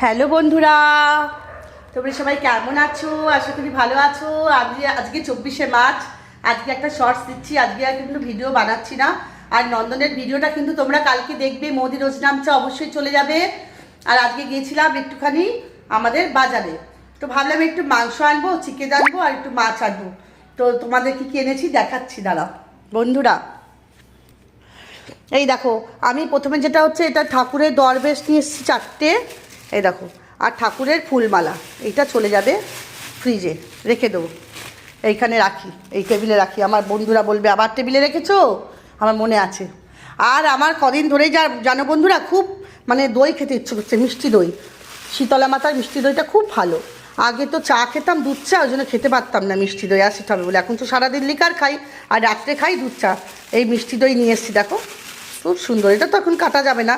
Hello বন্ধুরা, তোমরা সবাই কেমন আছো? আশা করি ভালো আছো। আজকে 24শে মার্চ। আজকে একটা শর্টস দিচ্ছি, আজকে আর কিন্তু ভিডিও বানাচ্ছি না। আর নন্দনের ভিডিওটা কিন্তু তোমরা কালকে দেখবে। মোদি রোজ নামছে, অবশ্যই চলে যাবে। আর আজকে গিয়েছিলাম একটুখানি আমাদের বাজারে, তো ভাবলাম একটু মাংস আনবো, চিকেন আনবো আর একটু মাছ আনবো। তো তোমাদের কি কি এনেছি দেখাচ্ছি, দাঁড়াও বন্ধুরা। এই দেখো, আমি প্রথমে যেটা হচ্ছে, এটা ঠাকুরের দরবেশ নিয়ে এসেছি 4টে। এই দেখো, আর ঠাকুরের ফুলমালা। এইটা চলে যাবে ফ্রিজে, রেখে দেবো। এইখানে রাখি, এই টেবিলে রাখি। আমার বন্ধুরা বলবে আবার টেবিলে রেখেছো, আমার মনে আছে। আর আমার কদিন ধরেই জানো বন্ধুরা, খুব মানে দই খেতে ইচ্ছে করছে, মিষ্টি দই। শীতলা মাতার মিষ্টি দইটা খুব ভালো। আগে তো চা খেতাম, দুধ চা, ওই জন্য খেতে পারতাম না মিষ্টি দই, আসতে হবে বলে। এখন তো সারাদিন লিকার খাই, আর রাত্রে খাই দুধ চা। এই মিষ্টি দই নিয়ে এসেছি, দেখো খুব সুন্দর। এটা তো এখন কাটা যাবে না।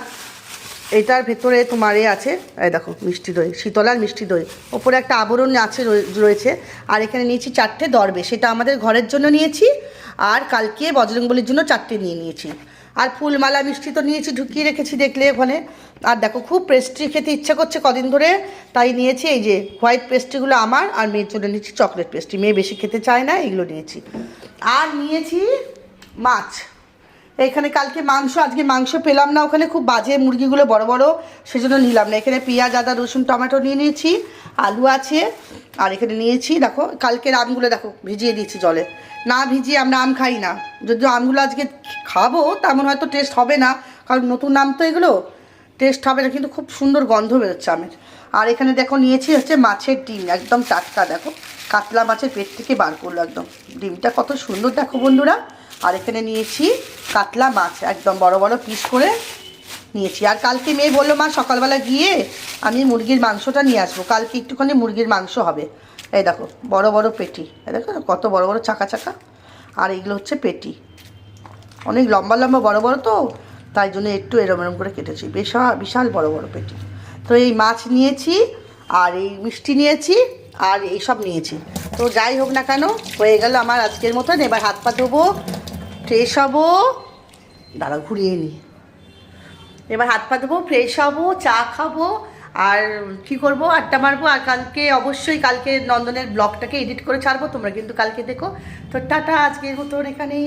এটার ভেতরে তোমার আছে, এই দেখো মিষ্টি দই, শীতলার মিষ্টি দই। ওপরে একটা আবরণ আছে রয়েছে। আর এখানে নিয়েছি 4টে দরবে, সেটা আমাদের ঘরের জন্য নিয়েছি। আর কালকে বজরংবলির জন্য 4টে নিয়ে নিয়েছি। আর ফুলমালা মিষ্টি তো নিয়েছি, ঢুকিয়ে রেখেছি দেখলে ওখানে। আর দেখো, খুব পেস্ট্রি খেতে ইচ্ছে করছে কদিন ধরে, তাই নিয়েছি এই যে হোয়াইট পেস্ট্রিগুলো আমার, আর মেয়ের জন্য নিয়েছি চকলেট পেস্ট্রি। মেয়ে বেশি খেতে চায় না, এগুলো নিয়েছি। আর নিয়েছি মাছ। এখানে কালকে মাংস, আজকে মাংস পেলাম না ওখানে, খুব বাজে মুরগিগুলো বড় বড়, সেজন্য নিলাম না। এখানে পেঁয়াজ, আদা, রসুন, টমেটো নিয়ে নিয়েছি, আলু আছে। আর এখানে নিয়েছি দেখো, কালকের আমগুলো দেখো ভিজিয়ে দিয়েছি জলে। না ভিজিয়ে আমরা আম খাই না, যদিও আমগুলো আজকে খাবো তেমন হয়তো টেস্ট হবে না, কারণ নতুন আম তো এগুলো, টেস্ট হবে না, কিন্তু খুব সুন্দর গন্ধ বেরোচ্ছে আমের। আর এখানে দেখো নিয়েছি হচ্ছে মাছের ডিম, একদম টাটকা, দেখো কাতলা মাছের পেট থেকে বার করলো একদম। ডিমটা কত সুন্দর দেখো বন্ধুরা। আর এখানে নিয়েছি কাতলা মাছ, একদম বড় বড় পিস করে নিয়েছি। আর কালকে মেয়ে বললো, মা সকালবেলা গিয়ে আমি মুরগির মাংসটা নিয়ে আসবো, কালকে একটুখানি মুরগির মাংস হবে। এই দেখো বড় বড় পেটি, এই দেখো কত বড় বড় চাকা চাকা। আর এইগুলো হচ্ছে পেটি, অনেক লম্বা লম্বা বড় বড়, তো তাই জন্য একটু এরম এরম করে কেটেছি, বিশাল বড় বড় পেটি। তো এই মাছ নিয়েছি, আর এই মিষ্টি নিয়েছি, আর এই সব নিয়েছি। তো যাই হোক না কেন, হয়ে গেল আমার আজকের মতন। এবার হাত পা ধোবো, ফ্রেশ হবো, দাঁড়া ঘুরিয়ে নিই। এবার হাত পা ধোবো, ফ্রেশ হবো, চা খাবো, আর কী করবো, আড্ডা মারবো। আর কালকে অবশ্যই কালকে নন্দনের ব্লগটাকে এডিট করে ছাড়বো, তোমরা কিন্তু কালকে দেখো। তো টাটা, আজকের মতন এখানেই।